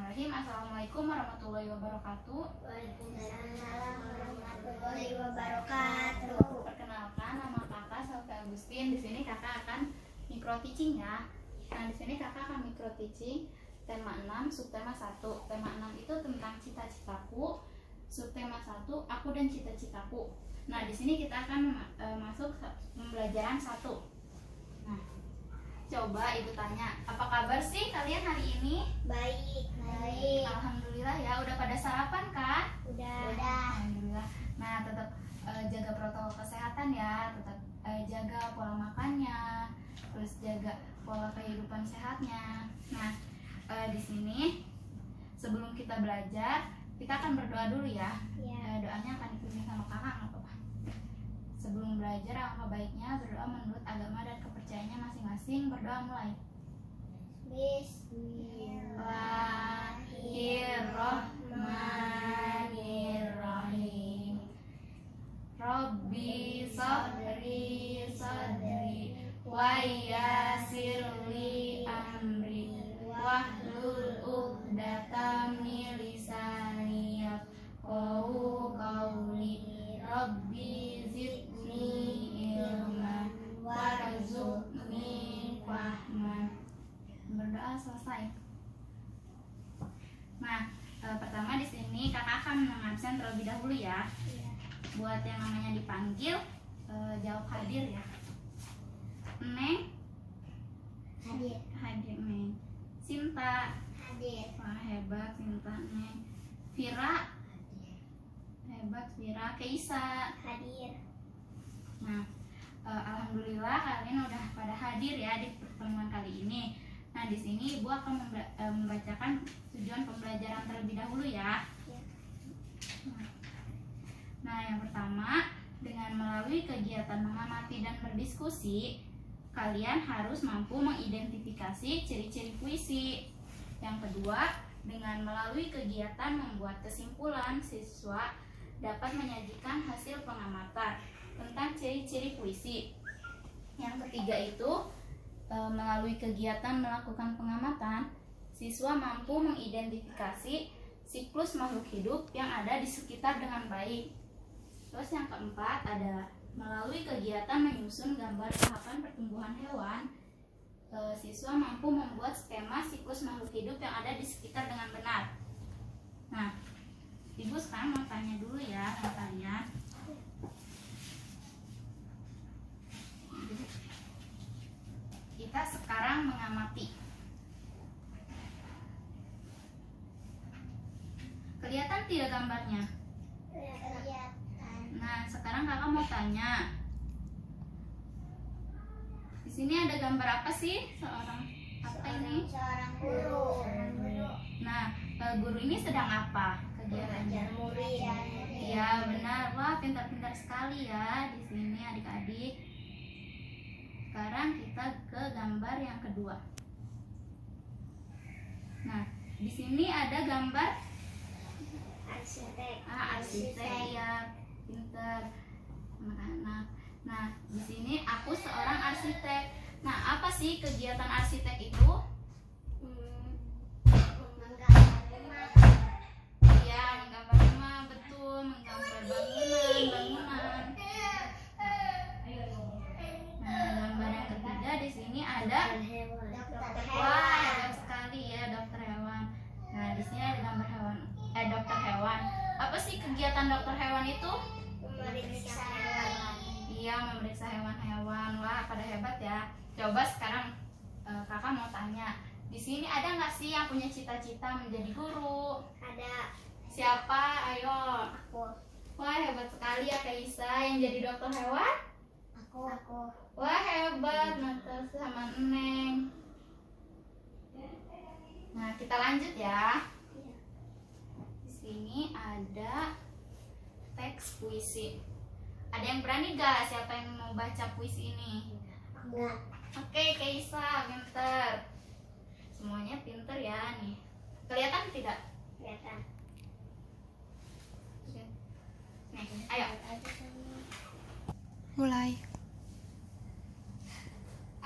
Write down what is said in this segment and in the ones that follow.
Bismillahirrahmanirrahim. Assalamualaikum warahmatullahi wabarakatuh. Waalaikumsalam warahmatullahi wabarakatuh. Perkenalkan, nama kakak Sofi Agustin. Di sini kakak akan micro teaching ya. Nah, di sini kakak akan micro teaching tema 6, subtema 1. Tema 6 itu tentang cita-citaku. Subtema 1, aku dan cita-citaku. Nah, di sini kita akan masuk pembelajaran 1. Nah, coba ibu tanya, apa kabar sih kalian hari ini? Baik. Alhamdulillah ya, udah pada sarapan kan? Udah. Alhamdulillah. Nah, tetap jaga protokol kesehatan ya, tetap jaga pola makannya, terus jaga pola kehidupan sehatnya. Nah, di sini sebelum kita belajar, kita akan berdoa dulu ya. Ya. Doanya akan dipimpin sama kakak, nggak apa-apa. Sebelum belajar, alangkah baiknya berdoa menurut agama dan kepercayaannya masing-masing. Berdoa mulai. Bismillahirrahmanirrahim. Rabbi sadri wa yassirli amri wahlul 'uqdatam min lisani yafqahu qawli. Rabbi zidni ilman warzuqni fahman. Berdoa selesai. Nah, pertama di sini kakak akan mengabsen terlebih dahulu ya. Buat yang namanya dipanggil, jawab hadir ya. Neng Hadir. hadir Neng. Sinta, Hadir. wah hebat Sinta Neng. Vira, hebat Vira. Keisa. Hadir. Nah, alhamdulillah kalian udah pada hadir ya di pertemuan kali ini. Nah, di sini ibu akan membacakan tujuan pembelajaran terlebih dahulu ya. Ya. Nah, yang pertama, dengan melalui kegiatan mengamati dan berdiskusi, kalian harus mampu mengidentifikasi ciri-ciri puisi. Yang kedua, dengan melalui kegiatan membuat kesimpulan, siswa dapat menyajikan hasil pengamatan tentang ciri-ciri puisi. Yang ketiga itu, melalui kegiatan melakukan pengamatan, siswa mampu mengidentifikasi siklus makhluk hidup yang ada di sekitar dengan baik. Terus yang keempat ada melalui kegiatan menyusun gambar tahapan pertumbuhan hewan, siswa mampu membuat skema siklus makhluk hidup yang ada di sekitar dengan benar. Nah, ibu sekarang mau tanya dulu ya sama kalian. Kita sekarang mengamati. Kelihatan tidak gambarnya? Kelihatan. Nah, sekarang kakak mau tanya. Di sini ada gambar apa sih? Seorang apa ini? Seorang guru. Nah, guru ini sedang apa kegiatannya? Mengajar murid. Iya, benar. Wah, pintar-pintar sekali ya di sini adik-adik. Sekarang kita ke gambar yang kedua. Nah, di sini ada gambar Arsitek. arsitek ya, pintar anak-anak. Nah, di sini aku seorang arsitek. Nah, apa sih kegiatan arsitek itu? Menggambar rumah. Iya, menggambar rumah, betul, menggambar bangunan. Nah, gambar yang ketiga di sini ada. Dokter Wah, hewan. hebat sekali ya, dokter hewan. Nah, di sini ada gambar hewan, dokter hewan. Apa sih kegiatan dokter hewan itu? Memeriksa hewan. Iya, memeriksa hewan-hewan. Wah, pada hebat ya. Coba sekarang kakak mau tanya. Di sini ada nggak sih yang punya cita-cita menjadi guru? Ada. Siapa? Ayo. Aku. Wah, hebat sekali ya Kaisa yang jadi dokter hewan. Aku. Wah, hebat Natas sama Neng. Nah, kita lanjut ya. Di sini ada teks puisi. Ada yang berani gak? Siapa yang mau baca puisi ini? Enggak. Oke, Kaisa, pinter. Semuanya pinter ya nih. Kelihatan tidak? Kelihatan. Nih, ayo. Mulai.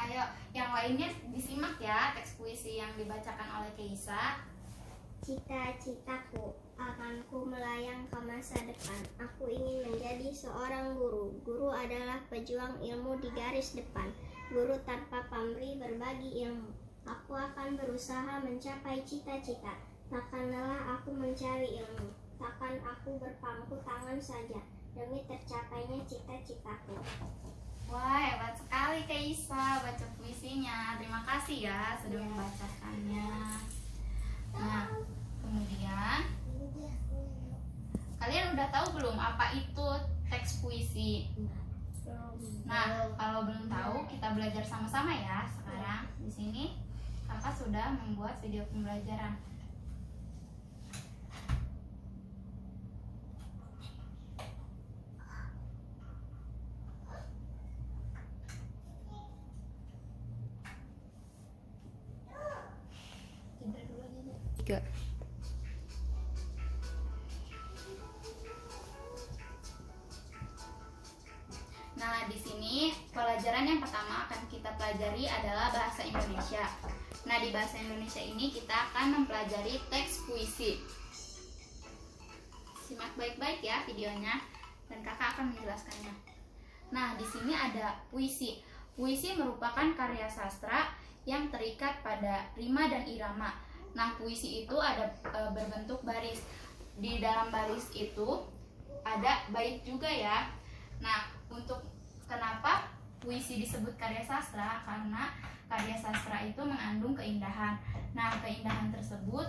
Ayo, yang lainnya disimak ya teks puisi yang dibacakan oleh Kaisa. Cita-citaku akan ku melayang ke masa depan. Aku ingin menjadi seorang guru. Guru adalah pejuang ilmu di garis depan. Guru tanpa pamrih berbagi ilmu. Aku akan berusaha mencapai cita-cita. Takkan lelah aku mencari ilmu. Takkan aku berpangku tangan saja demi tercapainya cita-citaku. Wah, hebat sekali Kak Isa baca puisinya. Terima kasih ya sudah membacakannya. Nah, kemudian kalian udah tahu belum apa itu teks puisi? Nah, kalau belum tahu kita belajar sama-sama ya. Sekarang di sini kakak sudah membuat video pembelajaran. Tiga. Nah, di sini pelajaran yang pertama akan kita pelajari adalah bahasa Indonesia. Nah, di bahasa Indonesia ini kita akan mempelajari teks puisi. Simak baik-baik ya videonya dan kakak akan menjelaskannya. Nah, di sini ada puisi. Puisi merupakan karya sastra yang terikat pada rima dan irama. Nah, puisi itu ada berbentuk baris. Di dalam baris itu ada bait juga ya. Nah, untuk kenapa puisi disebut karya sastra? Karena karya sastra itu mengandung keindahan. Nah, keindahan tersebut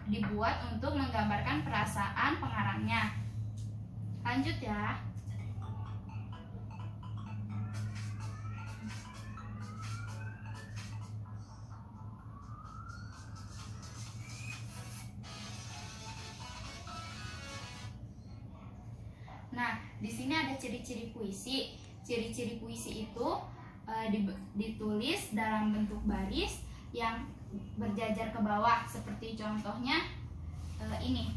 dibuat untuk menggambarkan perasaan pengarangnya. Lanjut ya. Nah, di sini ada ciri-ciri puisi. Ciri-ciri puisi itu ditulis dalam bentuk baris yang berjajar ke bawah. Seperti contohnya ini.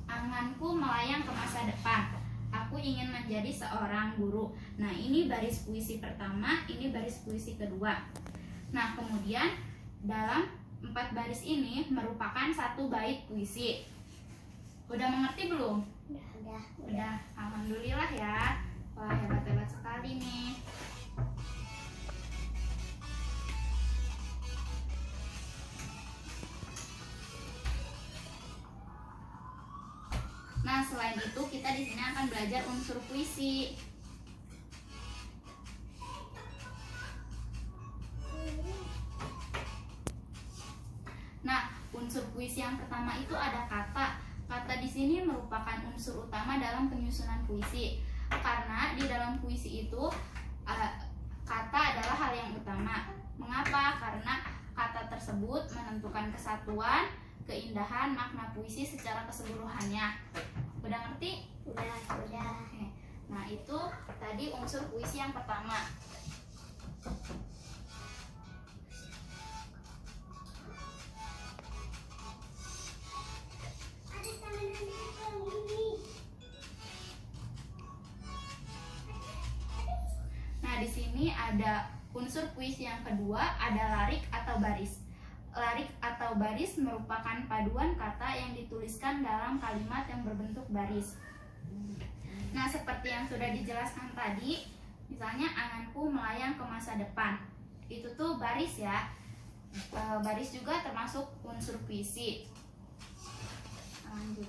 Anganku melayang ke masa depan. Aku ingin menjadi seorang guru. Nah, ini baris puisi pertama, ini baris puisi kedua. Nah, kemudian dalam 4 baris ini merupakan satu bait puisi. Udah mengerti belum? Udah, alhamdulillah ya. Wah, hebat-hebat sekali nih. Nah, selain itu kita di sini akan belajar unsur puisi. Nah, unsur puisi yang pertama itu ada kata. Kata di sini merupakan unsur utama dalam penyusunan puisi. Karena di dalam puisi itu kata adalah hal yang utama. Mengapa? Karena kata tersebut menentukan kesatuan, keindahan, makna puisi secara keseluruhannya. Udah ngerti? Udah. Oke. Nah, itu tadi unsur puisi yang pertama. Nah, di sini ada unsur puisi yang kedua, ada larik atau baris. Larik atau baris merupakan paduan kata yang dituliskan dalam kalimat yang berbentuk baris. Nah, seperti yang sudah dijelaskan tadi, misalnya anganku melayang ke masa depan. Itu tuh baris ya. Baris juga termasuk unsur puisi. Lanjut.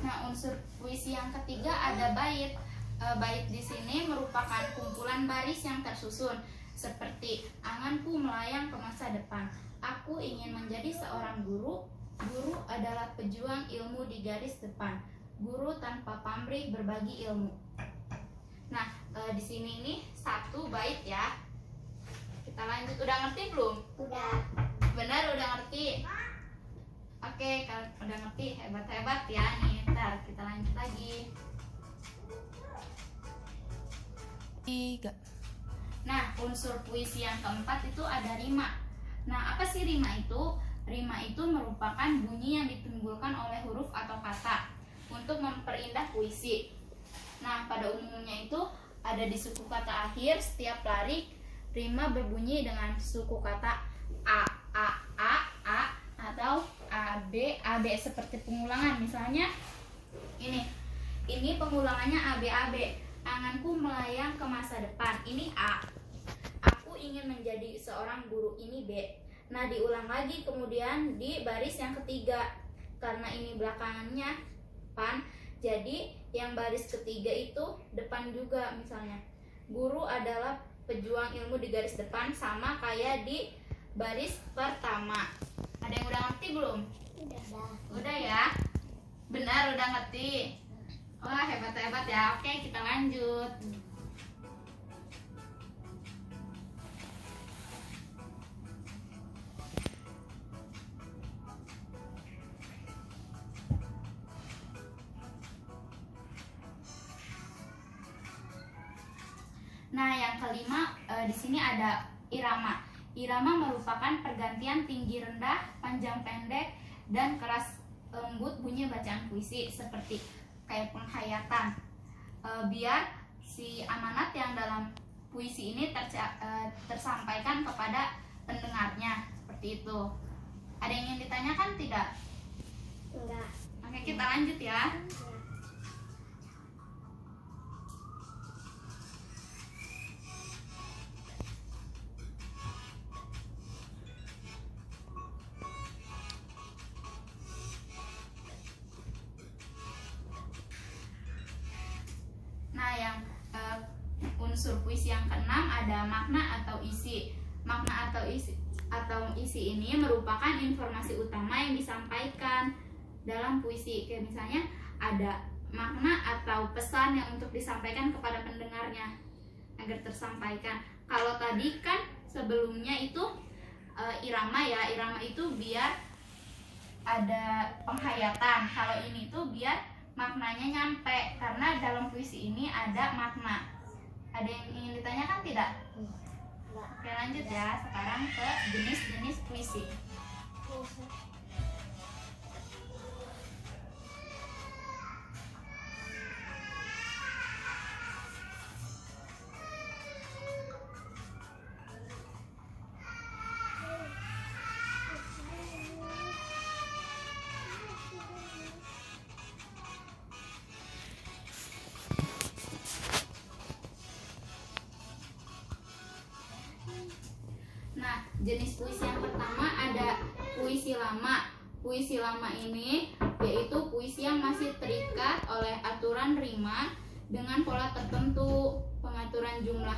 Nah, unsur puisi yang ketiga ada bait. Bait di sini merupakan kumpulan baris yang tersusun seperti anganku melayang ke masa depan. Aku ingin menjadi seorang guru. Guru adalah pejuang ilmu di garis depan. Guru tanpa pamrih berbagi ilmu. Nah, di sini nih satu bait ya. Kita lanjut. Udah ngerti belum? Udah. Benar, udah ngerti. Oke, kalau udah ngerti hebat-hebat ya nih. Ntar kita lanjut lagi. 3. Nah, unsur puisi yang keempat itu ada rima. Nah, apa sih rima itu? Rima itu merupakan bunyi yang ditimbulkan oleh huruf atau kata untuk memperindah puisi. Nah, pada umumnya itu ada di suku kata akhir. Setiap larik rima berbunyi dengan suku kata a, atau ab seperti pengulangan. Misalnya ini pengulangannya ab. Anganku melayang ke masa depan. Ini a. Aku ingin menjadi seorang guru. Ini b. Nah, diulang lagi kemudian di baris yang ketiga. Karena ini belakangannya pan, jadi yang baris ketiga itu depan juga. Misalnya, guru adalah pejuang ilmu di garis depan, sama kayak di baris pertama. Ada yang udah ngerti belum? Udah ya? Benar, udah ngerti. Wah, hebat-hebat ya. Oke, kita lanjut. Nah, yang kelima di sini ada irama. Irama merupakan pergantian tinggi rendah, panjang pendek, dan keras lembut bunyi bacaan puisi seperti kayak penghayatan. Biar si amanat yang dalam puisi ini tersampaikan kepada pendengarnya, seperti itu. Ada yang ingin ditanyakan tidak? Enggak. Oke, kita lanjut ya. Nah, yang unsur puisi yang keenam ada makna atau isi. Makna atau isi ini merupakan informasi utama yang disampaikan dalam puisi. Kayak misalnya ada makna atau pesan yang untuk disampaikan kepada pendengarnya agar tersampaikan. Kalau tadi kan sebelumnya itu irama ya. Irama itu biar ada penghayatan. Kalau ini tuh biar maknanya nyampe, karena dalam puisi ini ada makna. Ada yang ingin ditanyakan tidak? Oke, lanjut ya. Sekarang ke jenis-jenis puisi. Nah, jenis puisi yang pertama ada puisi lama. Puisi lama ini yaitu puisi yang masih terikat oleh aturan rima dengan pola tertentu, pengaturan jumlah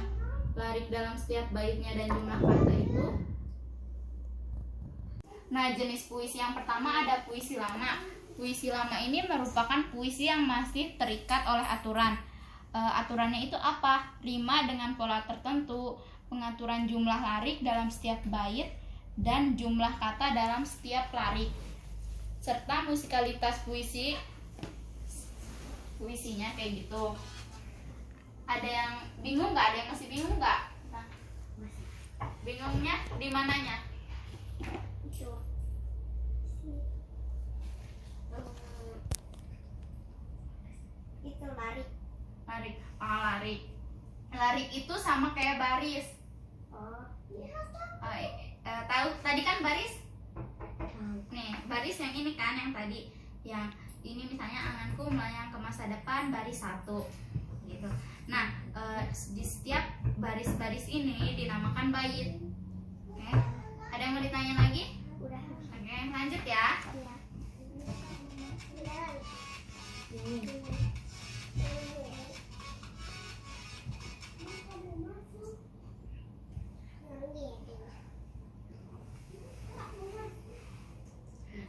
larik dalam setiap baitnya dan jumlah kata itu. Nah, jenis puisi yang pertama ada puisi lama. Puisi lama ini merupakan puisi yang masih terikat oleh aturan. Aturannya itu apa? Rima dengan pola tertentu, pengaturan jumlah larik dalam setiap bait, dan jumlah kata dalam setiap larik, serta musikalitas puisinya kayak gitu. Ada yang bingung nggak? Ada yang masih bingung nggak? Nah, bingungnya di mananya? Itu larik. Larik itu sama kayak baris. Oh, iya. Tahu tadi kan baris? Nih, baris yang ini kan, yang tadi. Yang ini misalnya anganku melayang ke masa depan, baris 1 gitu. Nah, di setiap baris-baris ini dinamakan bait. Oke. Ada yang mau ditanya lagi? Udah. Oke, lanjut ya.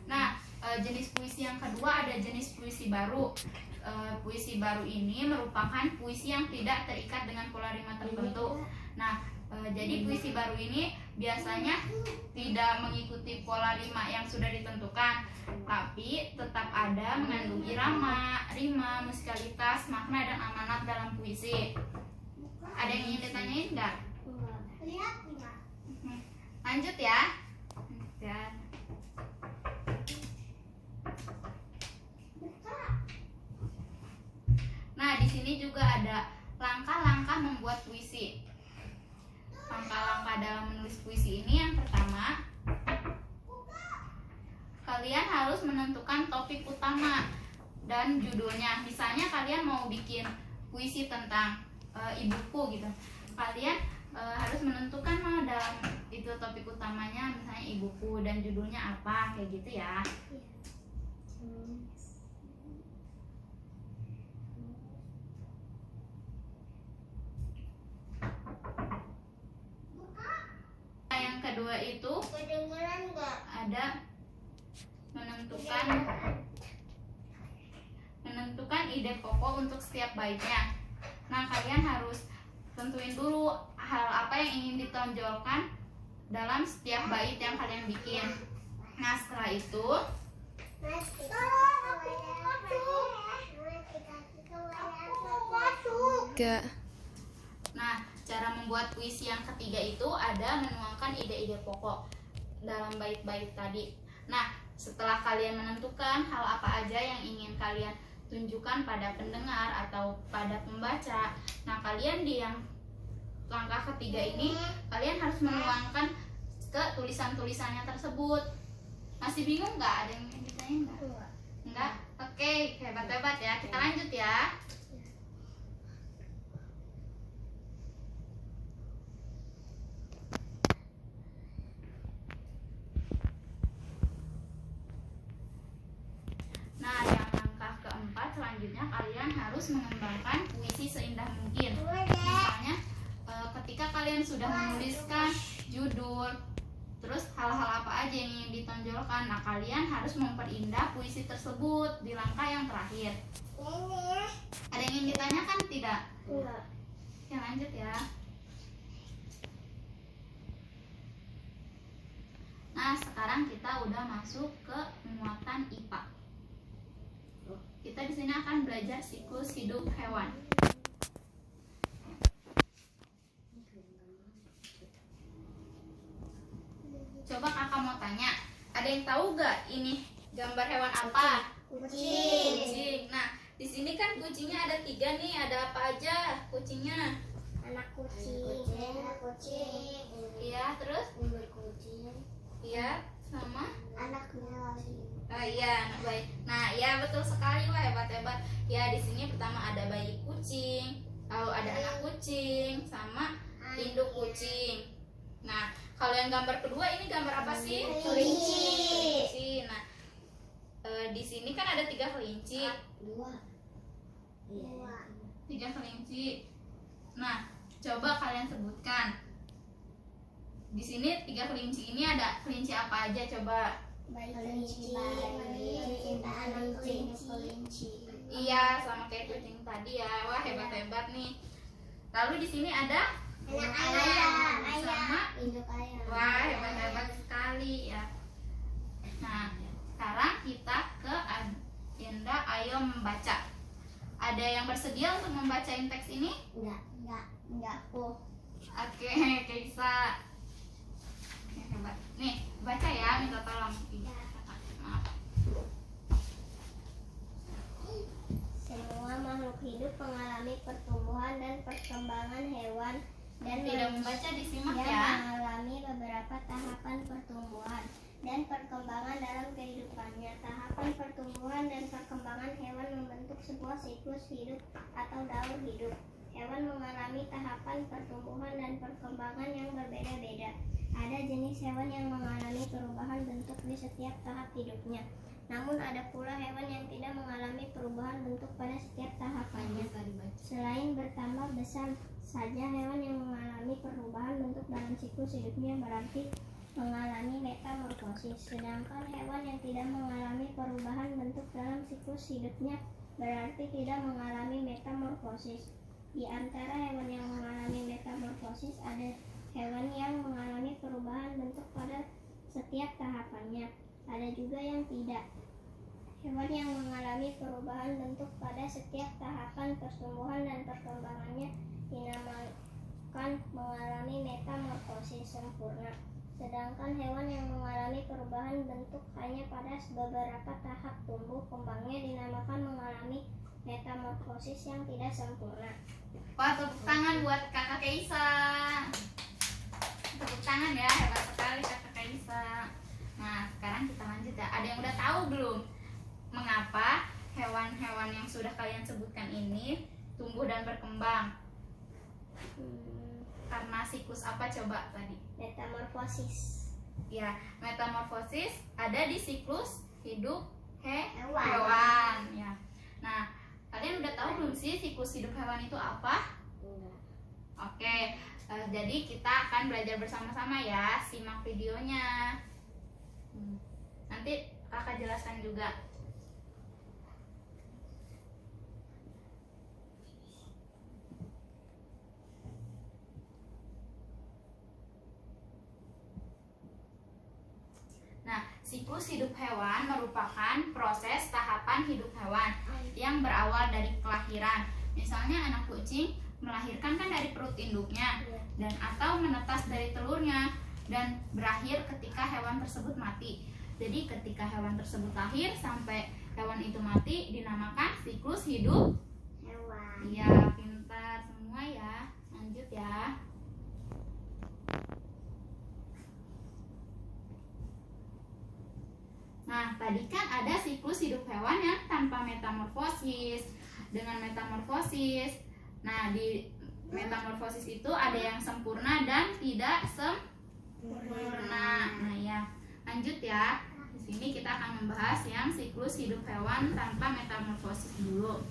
Nah, jenis puisi yang kedua ada jenis puisi baru. Puisi baru ini merupakan puisi yang tidak terikat dengan pola rima tertentu. Nah, jadi puisi baru ini biasanya tidak mengikuti pola rima yang sudah ditentukan, tapi tetap ada mengandung irama, rima, musikalitas, makna, dan amanat dalam puisi. Ada yang ingin ditanyain nggak? Lihat. Lanjut ya. sini juga ada langkah-langkah membuat puisi. Langkah-langkah dalam menulis puisi ini yang pertama, kalian harus menentukan topik utama dan judulnya. Misalnya kalian mau bikin puisi tentang ibuku gitu, kalian harus menentukan dalam itu topik utamanya, misalnya ibuku, dan judulnya apa, kayak gitu ya. Yang kedua itu ada menentukan ide pokok untuk setiap baitnya. Nah, kalian harus tentuin dulu hal apa yang ingin ditonjolkan dalam setiap bait yang kalian bikin. Nah, setelah itu Nah, cara membuat puisi yang ketiga itu ada menuangkan ide-ide pokok dalam bait-bait tadi. Nah, setelah kalian menentukan hal apa aja yang ingin kalian tunjukkan pada pendengar atau pada pembaca, nah kalian di yang langkah ketiga ini kalian harus menuangkan ke tulisan-tulisannya tersebut. Masih bingung nggak? Ada yang ditanya nggak? Enggak? Oke, hebat-hebat ya. Kita lanjut ya. Nah, yang langkah keempat selanjutnya kalian harus mengembangkan puisi seindah mungkin. Misalnya ketika kalian sudah menuliskan judul, terus hal-hal apa aja yang ingin ditonjolkan, nah kalian harus memperindah puisi tersebut di langkah yang terakhir. Ada yang ingin ditanyakan tidak? Enggak. Ya, lanjut ya. Nah, sekarang kita udah masuk ke muatan IPA. Kita di sini akan belajar siklus hidup hewan. Coba kakak mau tanya, ada yang tahu gak ini gambar hewan apa? Kucing. Nah, di sini kan kucingnya ada 3 nih. Ada apa aja kucingnya? Anak kucing. Iya, terus? Umur kucing. Iya, sama? Anak bayi. Oh iya, anak bayi. Nah, ya betul sekali, wah hebat-hebat. Ya, di sini pertama ada bayi kucing, lalu ada anak kucing, sama induk kucing. Nah, kalau yang gambar kedua ini gambar apa sih? Kelinci. Nah, di sini kan ada 3 kelinci. 3 kelinci. Nah, coba kalian sebutkan. Di sini 3 kelinci ini ada kelinci apa aja coba? Kelinci. Iya, sama kayak kucing tadi ya. Wah, hebat-hebat nih. Lalu di sini ada Anak ayam. sama Induk ayam. wah, hebat-hebat sekali ya. Nah, sekarang kita ke agenda ayo membaca. Ada yang bersedia untuk membacain teks ini? Enggak. Oke, Kaisa. Hebat. Nih, baca ya, minta tolong. Maaf. Semua makhluk hidup mengalami pertumbuhan dan perkembangan hewan dan Tidak membaca disimak manusia ya. mengalami beberapa tahapan pertumbuhan dan perkembangan dalam kehidupannya. Tahapan pertumbuhan dan perkembangan hewan membentuk sebuah siklus hidup atau daur hidup. Hewan mengalami tahapan pertumbuhan dan perkembangan yang berbeda-beda. Ada jenis hewan yang mengalami perubahan bentuk di setiap tahap hidupnya. Namun ada pula hewan yang tidak mengalami perubahan bentuk pada setiap tahapannya. Selain bertambah besar saja hewan yang mengalami perubahan bentuk dalam siklus hidupnya berarti mengalami metamorfosis. Sedangkan hewan yang tidak mengalami perubahan bentuk dalam siklus hidupnya berarti tidak mengalami metamorfosis. Di antara hewan yang mengalami metamorfosis ada hewan yang mengalami perubahan bentuk pada setiap tahapannya. Ada juga yang tidak. Hewan yang mengalami perubahan bentuk pada setiap tahapan pertumbuhan dan perkembangannya dinamakan mengalami metamorfosis sempurna. Sedangkan hewan yang mengalami perubahan bentuk hanya pada beberapa tahap tumbuh kembangnya dinamakan mengalami metamorfosis yang tidak sempurna. Wah, tepuk tangan buat kakak Keisa. Tepuk tangan ya, hebat sekali kakak Keisa. Nah, sekarang kita lanjut ya. Ada yang udah tahu belum mengapa hewan-hewan yang sudah kalian sebutkan ini tumbuh dan berkembang? Karena siklus apa coba tadi? Metamorfosis. Ya, metamorfosis ada di siklus hidup Hewan. hewan. Ya. Nah, kalian udah tahu belum sih siklus hidup hewan itu apa? Oke, jadi kita akan belajar bersama-sama ya. Simak videonya. Nanti kakak jelaskan juga. Nah, siklus hidup hewan merupakan proses tahapan hidup hewan yang berawal dari kelahiran. Misalnya anak kucing melahirkan kan dari perut induknya dan atau menetas dari telurnya dan berakhir ketika hewan tersebut mati. Jadi ketika hewan tersebut lahir sampai hewan itu mati dinamakan siklus hidup Hewan. Iya, pintar semua ya. Lanjut ya. Nah, tadi kan ada siklus hidup hewan yang tanpa metamorfosis. Dengan metamorfosis. Nah, di metamorfosis itu ada yang sempurna dan tidak sempurna. Nah, ya. Lanjut ya. Di sini kita akan membahas yang siklus hidup hewan tanpa metamorfosis dulu.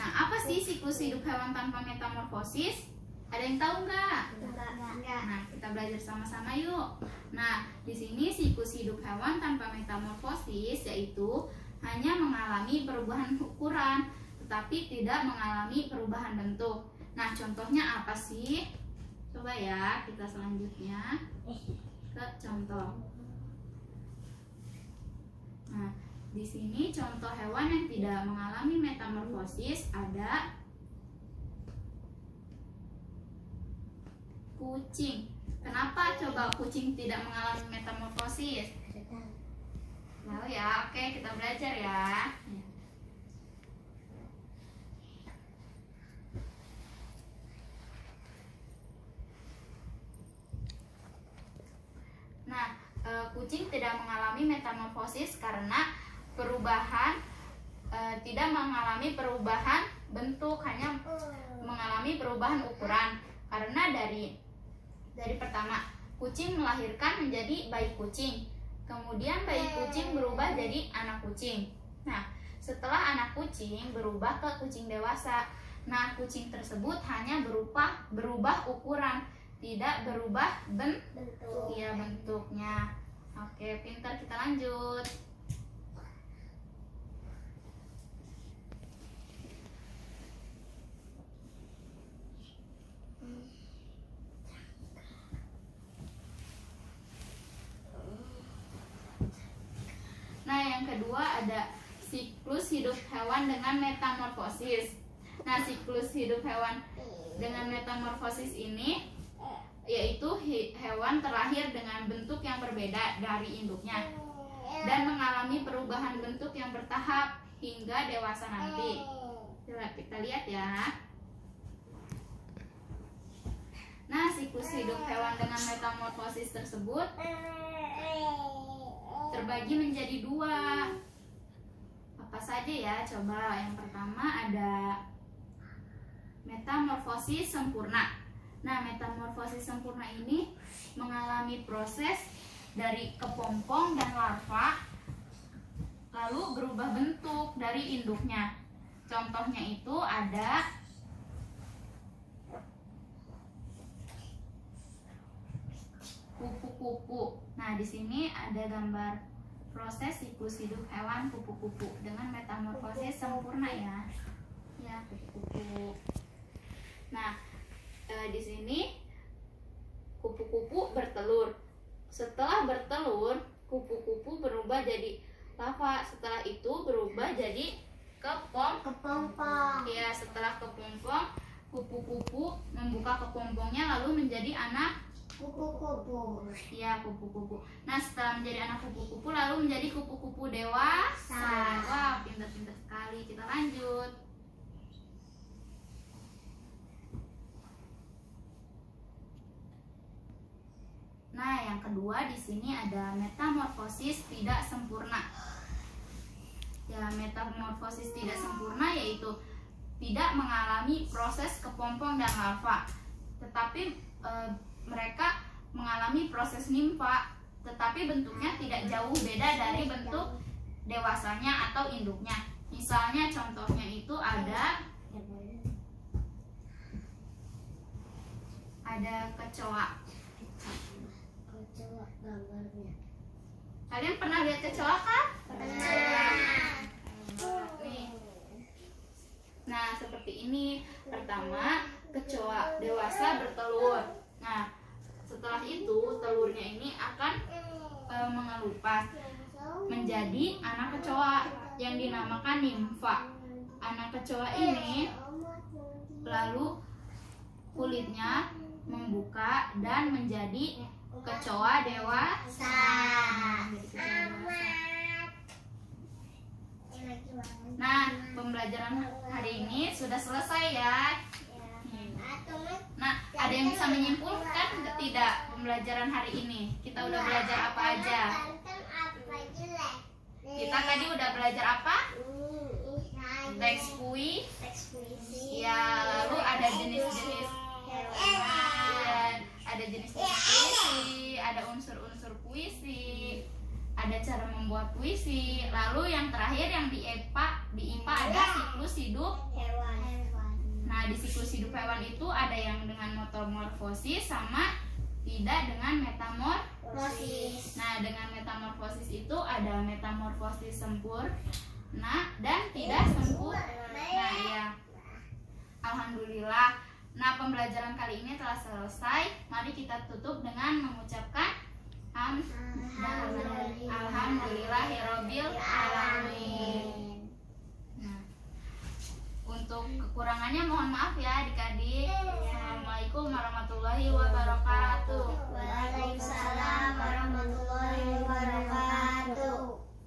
Nah, apa sih siklus hidup hewan tanpa metamorfosis? Ada yang tahu nggak? Enggak. Nah, kita belajar sama-sama yuk. Nah, di sini siklus hidup hewan tanpa metamorfosis yaitu hanya mengalami perubahan ukuran, tetapi tidak mengalami perubahan bentuk. Nah, contohnya apa sih? Coba ya, kita selanjutnya ke contoh. Nah, di sini contoh hewan yang tidak mengalami metamorfosis ada kucing. Kenapa coba kucing tidak mengalami metamorfosis? Tahu ya, oke kita belajar ya. Nah, kucing tidak mengalami metamorfosis karena tidak mengalami perubahan bentuk, hanya mengalami perubahan ukuran. Karena dari pertama kucing melahirkan menjadi bayi kucing, kemudian bayi kucing berubah jadi anak kucing. Nah, setelah anak kucing berubah ke kucing dewasa. Nah, kucing tersebut hanya berubah ukuran, tidak berubah bentuknya. Oke, pintar, kita lanjut. Nah, yang kedua ada siklus hidup hewan dengan metamorfosis. Nah, siklus hidup hewan dengan metamorfosis ini yaitu hewan terlahir dengan bentuk yang berbeda dari induknya dan mengalami perubahan bentuk yang bertahap hingga dewasa nanti. Coba kita lihat ya. Nah, siklus hidup hewan dengan metamorfosis tersebut terbagi menjadi dua. Apa saja ya? Coba yang pertama ada metamorfosis sempurna. Nah, metamorfosis sempurna ini mengalami proses dari kepompong dan larva lalu berubah bentuk dari induknya. Contohnya itu ada kupu-kupu. Nah, di sini ada gambar proses siklus hidup hewan kupu-kupu dengan metamorfosis sempurna ya. Ya, kupu-kupu. Nah, di sini kupu-kupu bertelur. Setelah bertelur, kupu-kupu berubah jadi larva. Setelah itu berubah jadi Kepompong. Ya, setelah kepompong, kupu-kupu membuka kepompongnya lalu menjadi anak Kupu-kupu. Ya, kupu-kupu. Nah, setelah menjadi anak kupu-kupu lalu menjadi kupu-kupu dewasa. Wah, pintar-pintar sekali. Kita lanjut. Nah, yang kedua di sini ada metamorfosis tidak sempurna. Ya, metamorfosis tidak sempurna yaitu tidak mengalami proses kepompong dan larva, tetapi mereka mengalami proses nimfa, tetapi bentuknya tidak jauh beda dari bentuk dewasanya atau induknya. Misalnya contohnya itu ada kecoa. Coba gambarnya. Kalian pernah lihat kecoa kan? Nih. Nah, seperti ini. Pertama, kecoa dewasa bertelur. Nah, setelah itu telurnya ini akan mengelupas menjadi anak kecoa yang dinamakan nimfa. Anak kecoa ini lalu kulitnya membuka dan menjadi kecoa dewasa. Nah, pembelajaran hari ini sudah selesai ya. Nah, ada yang bisa menyimpulkan tidak pembelajaran hari ini? Kita udah belajar apa aja? Kita tadi udah belajar apa? Teks puisi. Ya, lalu ada jenis-jenis hewan, ada jenis-jenis puisi, ada unsur-unsur puisi, ada cara membuat puisi. Lalu yang terakhir yang di IPA ada siklus hidup Hewan. Nah, di siklus hidup hewan itu ada yang dengan metamorfosis sama tidak dengan metamorfosis. Nah, dengan metamorfosis itu ada metamorfosis sempurna dan tidak sempurna. Nah, ya. Alhamdulillah. Nah, pembelajaran kali ini telah selesai. Mari kita tutup dengan mengucapkan Alhamdulillahirabbil alamin. Nah, untuk kekurangannya mohon maaf ya adik-adik. Assalamualaikum warahmatullahi wabarakatuh. Waalaikumsalam warahmatullahi wabarakatuh.